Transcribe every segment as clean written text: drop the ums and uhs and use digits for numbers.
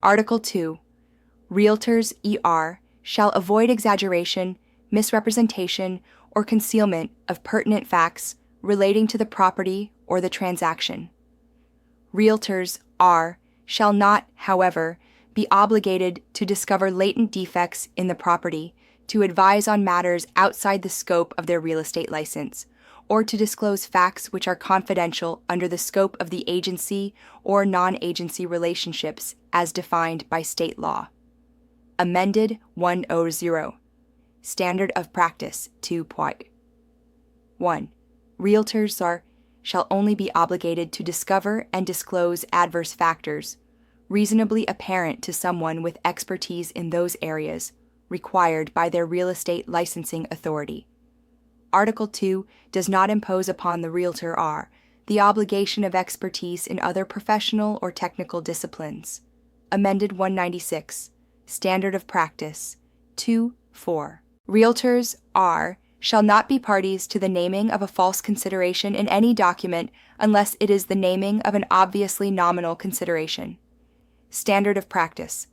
Article 2. Realtors ER shall avoid exaggeration, misrepresentation, or concealment of pertinent facts relating to the property or the transaction. Realtors (R) shall not, however, be obligated to discover latent defects in the property, to advise on matters outside the scope of their real estate license, or to disclose facts which are confidential under the scope of the agency or non-agency relationships as defined by state law. Amended 100. Standard of Practice 2.1. Realtors shall only be obligated to discover and disclose adverse factors, reasonably apparent to someone with expertise in those areas, required by their real estate licensing authority. Article 2 does not impose upon the Realtor (R) the obligation of expertise in other professional or technical disciplines. Amended 196. Standard of Practice 2.4. Realtors (R) shall not be parties to the naming of a false consideration in any document unless it is the naming of an obviously nominal consideration. Standard of Practice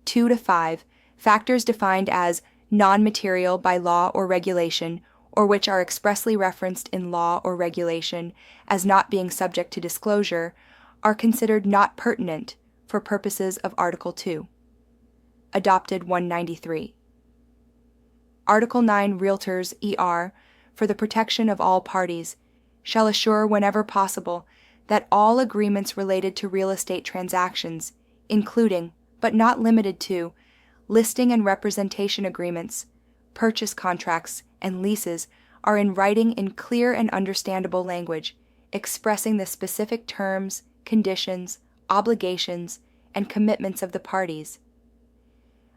2-5. Factors defined as non-material by law or regulation, or which are expressly referenced in law or regulation as not being subject to disclosure, are considered not pertinent for purposes of Article 2. Adopted 193. Article 9. Realtors ER, for the protection of all parties, shall assure whenever possible that all agreements related to real estate transactions, including, but not limited to, listing and representation agreements, purchase contracts, and leases, are in writing in clear and understandable language, expressing the specific terms, conditions, obligations, and commitments of the parties.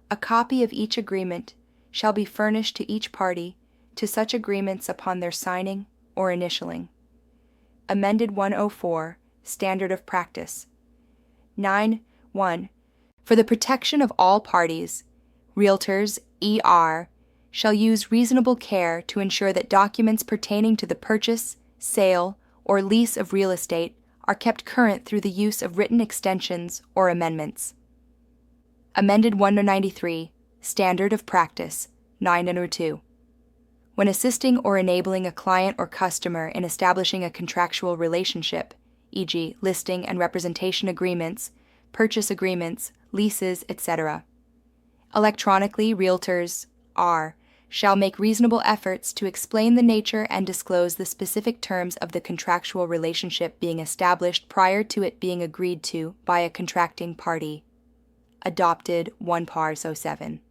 A copy of each agreement shall be furnished to each party to such agreements upon their signing or initialing. Amended 104. Standard of Practice 9.1. For the protection of all parties, Realtors ER shall use reasonable care to ensure that documents pertaining to the purchase, sale, or lease of real estate are kept current through the use of written extensions or amendments. Amended 193. Standard of Practice 902. When assisting or enabling a client or customer in establishing a contractual relationship, e.g., listing and representation agreements, purchase agreements, leases, etc., electronically, Realtors (R) shall make reasonable efforts to explain the nature and disclose the specific terms of the contractual relationship being established prior to it being agreed to by a contracting party. Adopted 1 Par. 07.